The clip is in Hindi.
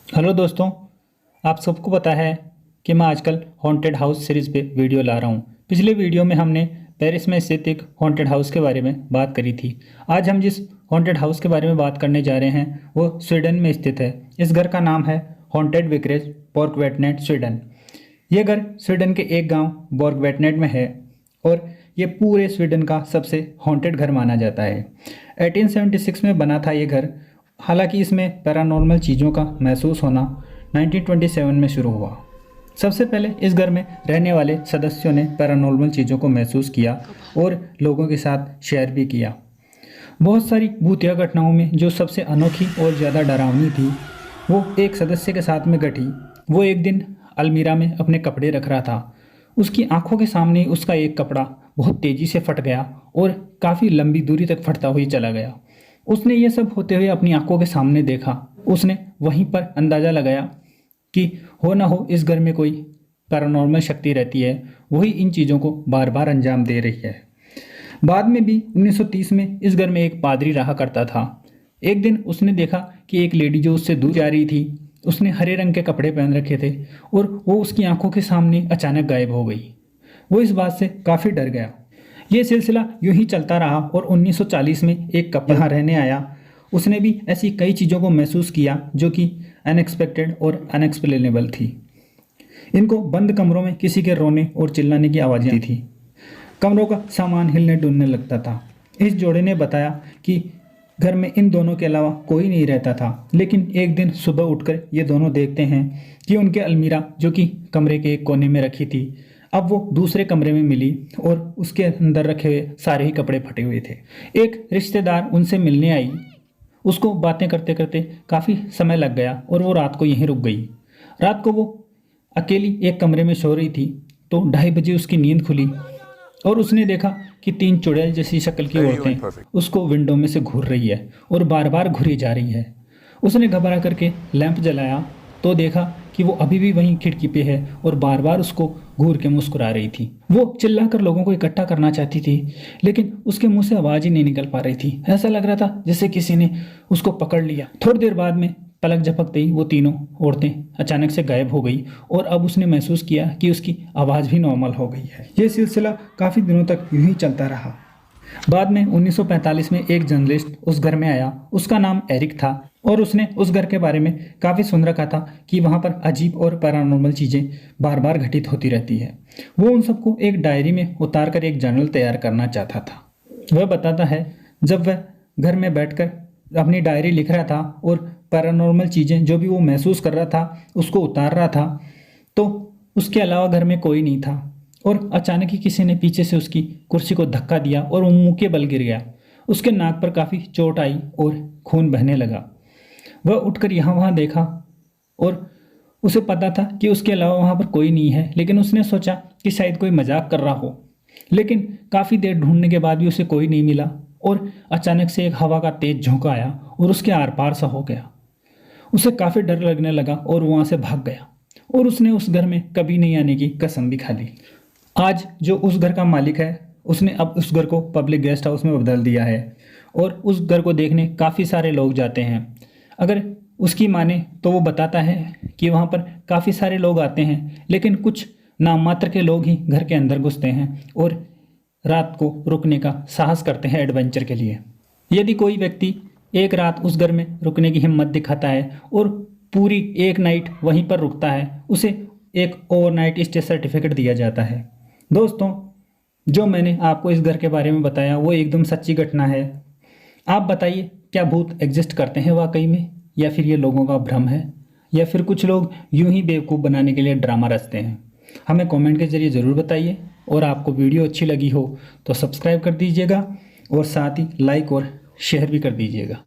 हेलो दोस्तों। आप सबको पता है कि मैं आजकल हॉन्टेड हाउस सीरीज़ पे वीडियो ला रहा हूँ। पिछले वीडियो में हमने पेरिस में स्थित एक हॉन्टेड हाउस के बारे में बात करी थी। आज हम जिस हॉन्टेड हाउस के बारे में बात करने जा रहे हैं वो स्वीडन में स्थित है। इस घर का नाम है हॉन्टेड विक्रेज बॉर्गवेटनेट स्वीडन। ये घर स्वीडन के एक गाँव बॉर्गवेटनेट में है और ये पूरे स्वीडन का सबसे हॉन्टेड घर माना जाता है। 1876 में बना था ये घर। हालांकि इसमें पैरानॉर्मल चीज़ों का महसूस होना 1927 में शुरू हुआ। सबसे पहले इस घर में रहने वाले सदस्यों ने पैरानॉर्मल चीज़ों को महसूस किया और लोगों के साथ शेयर भी किया। बहुत सारी भूतिया घटनाओं में जो सबसे अनोखी और ज़्यादा डरावनी थी वो एक सदस्य के साथ में घटी। वो एक दिन अलमीरा में अपने कपड़े रख रहा था। उसकी आंखों के सामने उसका एक कपड़ा बहुत तेज़ी से फट गया और काफ़ी लंबी दूरी तक फटता हुआ चला गया। उसने ये सब होते हुए अपनी आंखों के सामने देखा। उसने वहीं पर अंदाज़ा लगाया कि हो ना हो इस घर में कोई पैरानॉर्मल शक्ति रहती है, वही इन चीज़ों को बार बार अंजाम दे रही है। बाद में भी 1930 में इस घर में एक पादरी रहा करता था। एक दिन उसने देखा कि एक लेडी जो उससे दूर जा रही थी, उसने हरे रंग के कपड़े पहन रखे थे और वो उसकी आंखों के सामने अचानक गायब हो गई। वो इस बात से काफ़ी डर गया। ये सिलसिला यूं ही चलता रहा और 1940 में एक कपल यहाँ रहने आया। उसने भी ऐसी कई चीज़ों को महसूस किया जो कि अनएक्सपेक्टेड और अनएक्सप्लेनेबल थी। इनको बंद कमरों में किसी के रोने और चिल्लाने की आवाज़ें आती थी। कमरों का सामान हिलने डुलने लगता था। इस जोड़े ने बताया कि घर में इन दोनों के अलावा कोई नहीं रहता था। लेकिन एक दिन सुबह उठकर ये दोनों देखते हैं कि उनके अलमीरा जो कि कमरे के एक कोने में रखी थी, अब वो दूसरे कमरे में मिली और उसके अंदर रखे हुए सारे ही कपड़े फटे हुए थे। एक रिश्तेदार उनसे मिलने आई। उसको बातें करते करते काफ़ी समय लग गया और वो रात को यहीं रुक गई। रात को वो अकेली एक कमरे में सो रही थी तो 2:30 बजे उसकी नींद खुली और उसने देखा कि 3 चुड़ैल जैसी शक्ल की औरतें उसको विंडो में से घूर रही है और बार बार घूरी जा रही है। उसने घबरा करके लैंप जलाया तो देखा कि वो अभी भी वहीं खिड़की पे है और बार बार उसको घूर के मुस्कुरा रही थी। वो चिल्लाकर लोगों को इकट्ठा करना चाहती थी लेकिन उसके मुंह से आवाज़ ही नहीं निकल पा रही थी। ऐसा लग रहा था जैसे किसी ने उसको पकड़ लिया। थोड़ी देर बाद में पलक झपकते ही वो तीनों औरतें अचानक से गायब हो गई और अब उसने महसूस किया कि उसकी आवाज़ भी नॉर्मल हो गई है। ये सिलसिला काफ़ी दिनों तक यूं ही चलता रहा। बाद में 1945 में एक जर्नलिस्ट उस घर में आया। उसका नाम एरिक था और उसने उस घर के बारे में काफ़ी सुन रखा था कि वहाँ पर अजीब और पैरानॉर्मल चीज़ें बार बार घटित होती रहती है। वो उन सबको एक डायरी में उतार कर एक जर्नल तैयार करना चाहता था। वह बताता है जब वह घर में बैठकर अपनी डायरी लिख रहा था और पैरानॉर्मल चीज़ें जो भी वो महसूस कर रहा था उसको उतार रहा था तो उसके अलावा घर में कोई नहीं था और अचानक ही किसी ने पीछे से उसकी कुर्सी को धक्का दिया और वो मुंह के बल गिर गया। उसके नाक पर काफ़ी चोट आई और खून बहने लगा। वह उठकर यहाँ वहाँ देखा और उसे पता था कि उसके अलावा वहाँ पर कोई नहीं है, लेकिन उसने सोचा कि शायद कोई मजाक कर रहा हो। लेकिन काफ़ी देर ढूंढने के बाद भी उसे कोई नहीं मिला और अचानक से एक हवा का तेज झोंका आया और उसके आर पार सा हो गया। उसे काफ़ी डर लगने लगा और वहाँ से भाग गया और उसने उस घर में कभी नहीं आने की कसम भी खा ली। आज जो उस घर का मालिक है उसने अब उस घर को पब्लिक गेस्ट हाउस में बदल दिया है और उस घर को देखने काफ़ी सारे लोग जाते हैं। अगर उसकी माने तो वो बताता है कि वहाँ पर काफ़ी सारे लोग आते हैं लेकिन कुछ नाम मात्र के लोग ही घर के अंदर घुसते हैं और रात को रुकने का साहस करते हैं एडवेंचर के लिए। यदि कोई व्यक्ति एक रात उस घर में रुकने की हिम्मत दिखाता है और पूरी एक नाइट वहीं पर रुकता है, उसे एक ओवरनाइट स्टे सर्टिफिकेट दिया जाता है। दोस्तों, जो मैंने आपको इस घर के बारे में बताया वो एकदम सच्ची घटना है। आप बताइए, क्या भूत एग्जिस्ट करते हैं वाकई में, या फिर ये लोगों का भ्रम है, या फिर कुछ लोग यूं ही बेवकूफ़ बनाने के लिए ड्रामा रचते हैं? हमें कमेंट के ज़रिए ज़रूर बताइए और आपको वीडियो अच्छी लगी हो तो सब्सक्राइब कर दीजिएगा और साथ ही लाइक और शेयर भी कर दीजिएगा।